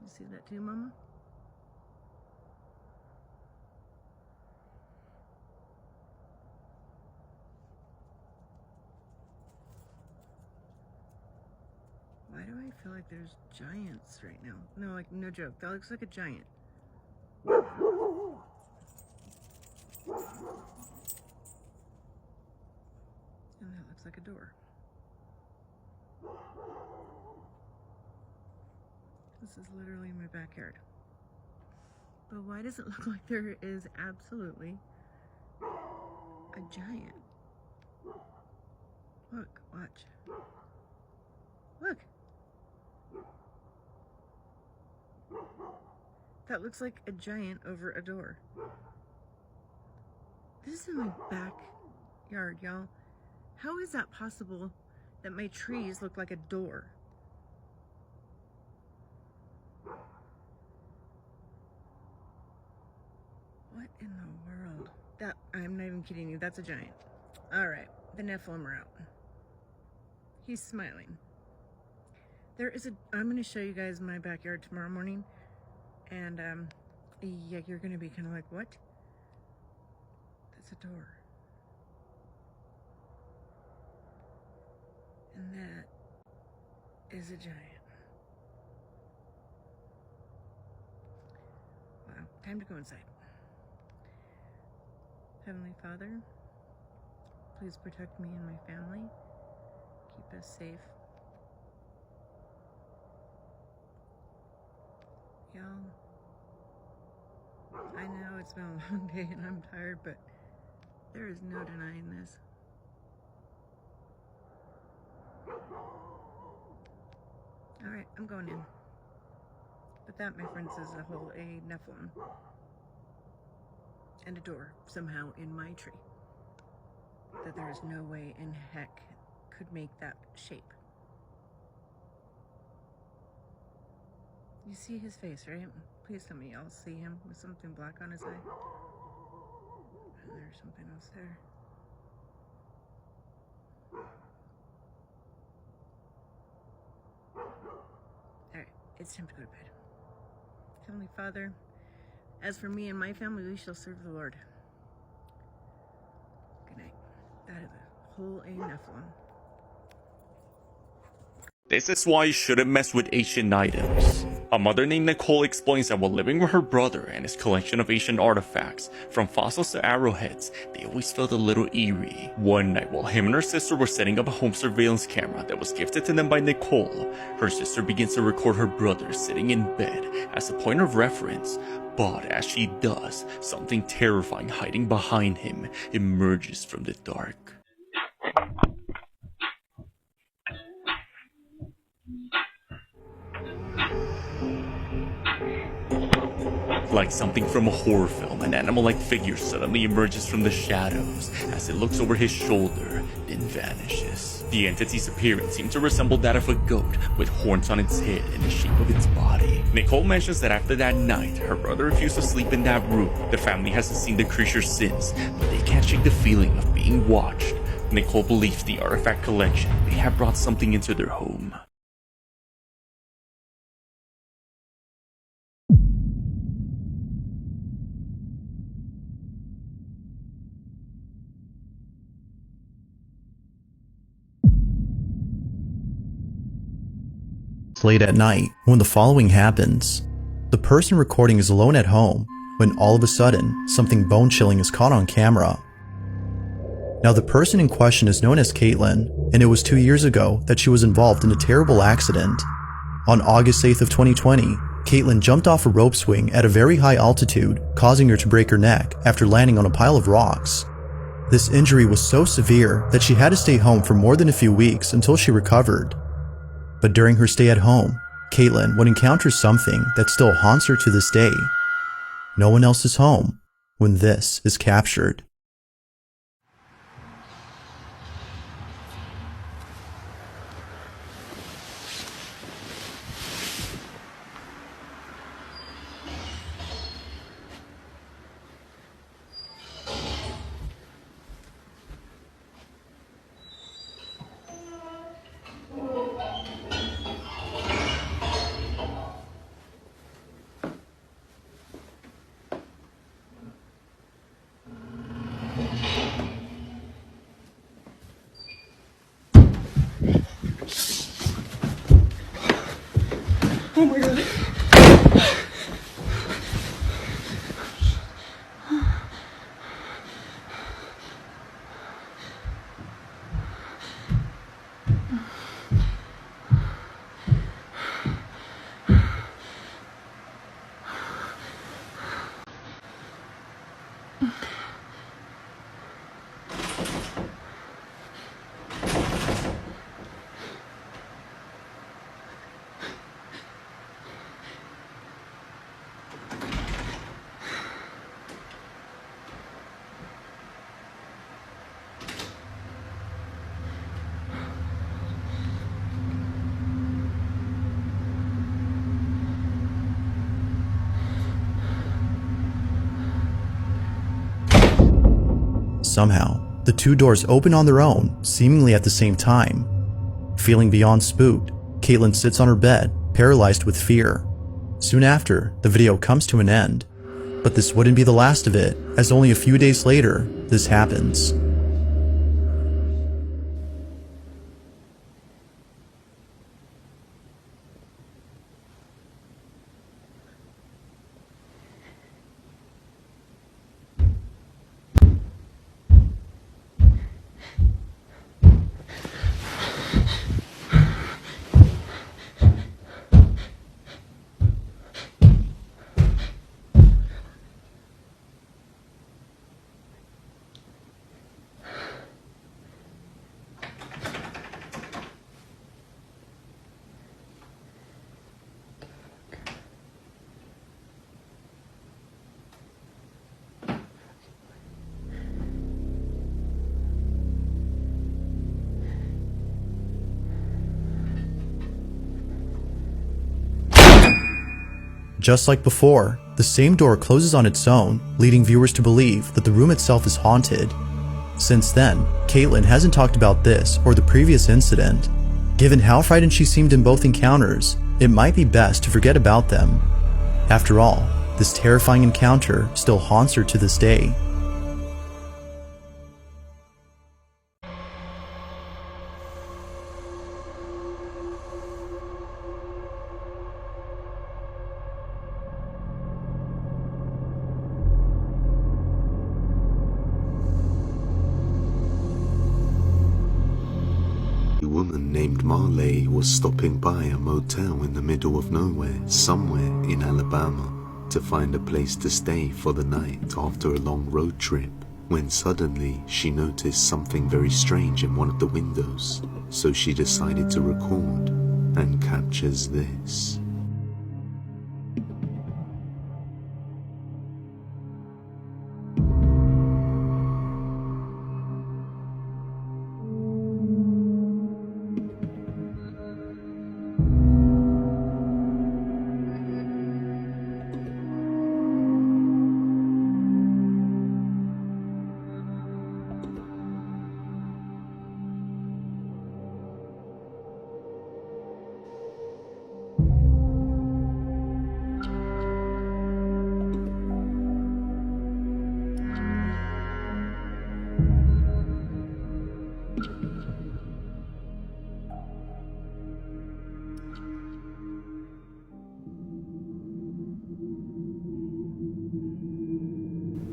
You see that too, Mama? Why do I feel like there's giants right now? No, like, no joke. That looks like a giant. And that looks like a door. This is literally my backyard. But why does it look like there is absolutely a giant? Look, watch. Look. That looks like a giant over a door. This is in my backyard, y'all. How is that possible that my trees look like a door? What in the world? That, I'm not even kidding you, that's a giant. All right, the Nephilim are out. He's smiling. There is I'm gonna show you guys my backyard tomorrow morning. And, yeah, you're gonna be kind of like, what? That's a door. And that is a giant. Wow, time to go inside. Heavenly Father, please protect me and my family. Keep us safe. Y'all, I know it's been a long day and I'm tired, but there is no denying this. Alright, I'm going in. But that, my friends, is a Nephilim. And a door, somehow, in my tree. That there is no way in heck could make that shape. You see his face, right? Please tell me y'all see him with something black on his eye. And there's something else there. Alright, it's time to go to bed. Heavenly Father, as for me and my family, we shall serve the Lord. Good night. That is a whole Nephilim. This is why you shouldn't mess with ancient items. A mother named Nicole explains that while living with her brother and his collection of ancient artifacts, from fossils to arrowheads, they always felt a little eerie. One night, while him and her sister were setting up a home surveillance camera that was gifted to them by Nicole, her sister begins to record her brother sitting in bed as a point of reference. But as she does, something terrifying hiding behind him emerges from the dark. Like something from a horror film, an animal-like figure suddenly emerges from the shadows as it looks over his shoulder, then vanishes. The entity's appearance seemed to resemble that of a goat with horns on its head and the shape of its body. Nicole mentions that after that night, her brother refused to sleep in that room. The family hasn't seen the creature since, but they can't shake the feeling of being watched. Nicole believes the artifact collection may have brought something into their home. Late at night, when the following happens. The person recording is alone at home when all of a sudden, something bone-chilling is caught on camera. Now the person in question is known as Caitlin, and it was 2 years ago that she was involved in a terrible accident. On August 8th of 2020, Caitlin jumped off a rope swing at a very high altitude, causing her to break her neck after landing on a pile of rocks. This injury was so severe that she had to stay home for more than a few weeks until she recovered. But during her stay at home, Caitlin would encounter something that still haunts her to this day. No one else is home when this is captured. Oh my god. Somehow, the two doors open on their own, seemingly at the same time. Feeling beyond spooked, Caitlin sits on her bed, paralyzed with fear. Soon after, the video comes to an end. But this wouldn't be the last of it, as only a few days later, this happens. Just like before, the same door closes on its own, leading viewers to believe that the room itself is haunted. Since then, Caitlin hasn't talked about this or the previous incident. Given how frightened she seemed in both encounters, it might be best to forget about them. After all, this terrifying encounter still haunts her to this day. A woman named Marley was stopping by a motel in the middle of nowhere, somewhere in Alabama, to find a place to stay for the night after a long road trip, when suddenly she noticed something very strange in one of the windows, so she decided to record and captures this.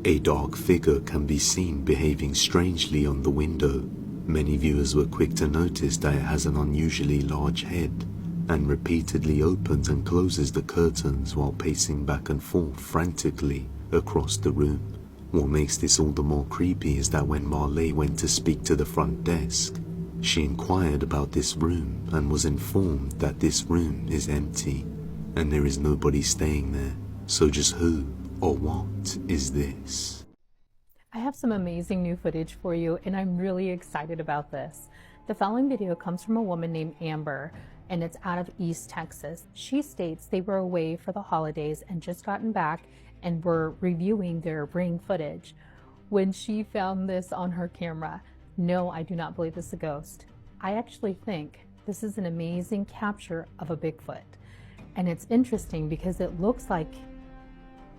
A dark figure can be seen behaving strangely on the window. Many viewers were quick to notice that it has an unusually large head and repeatedly opens and closes the curtains while pacing back and forth frantically across the room. What makes this all the more creepy is that when Marley went to speak to the front desk, she inquired about this room and was informed that this room is empty and there is nobody staying there. So just who or what is this? I have some amazing new footage for you, and I'm really excited about this. The following video comes from a woman named Amber, and it's out of East Texas. She states they were away for the holidays and just gotten back and were reviewing their ring footage when she found this on her camera. No, I do not believe this is a ghost. I actually think this is an amazing capture of a Bigfoot. And it's interesting because it looks like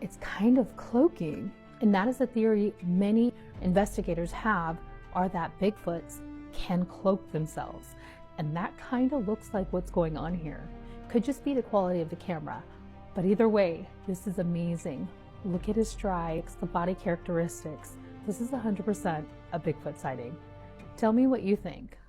it's kind of cloaking. And that is a theory many investigators have, are that Bigfoots can cloak themselves. And that kind of looks like what's going on here. Could just be the quality of the camera. But either way, this is amazing. Look at his stripes, the body characteristics. This is 100% a Bigfoot sighting. Tell me what you think.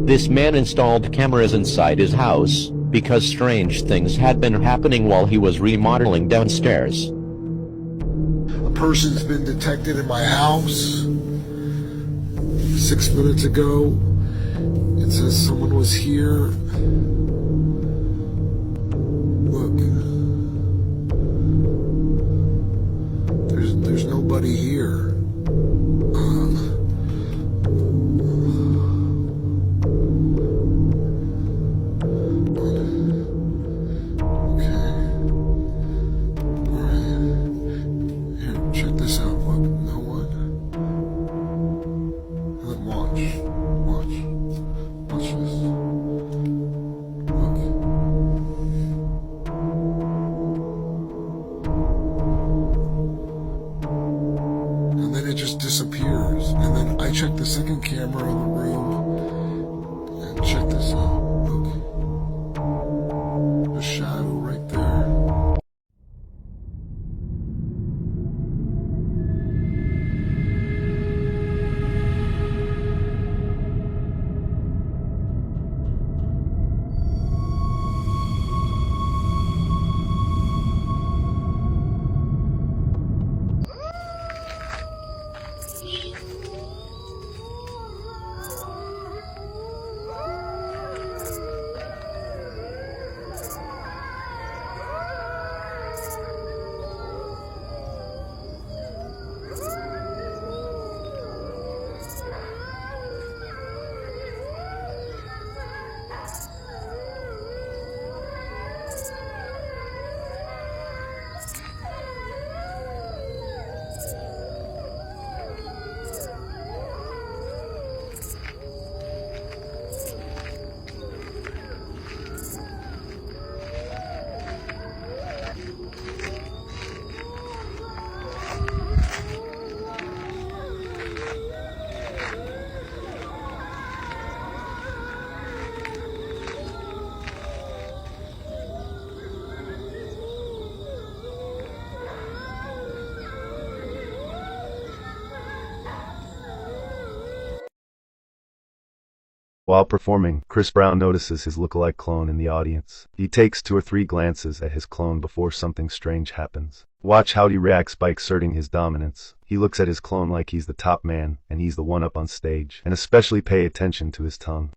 This man installed cameras inside his house because strange things had been happening while he was remodeling downstairs. A person's been detected in my house 6 minutes ago. It says someone was here. Look. There's nobody here. Disappears, and then I check the second camera in the room and check this out. Look, the shadow right there. While performing, Chris Brown notices his lookalike clone in the audience. He takes 2 or 3 glances at his clone before something strange happens. Watch how he reacts by exerting his dominance. He looks at his clone like he's the top man, and he's the one up on stage. And especially pay attention to his tongue.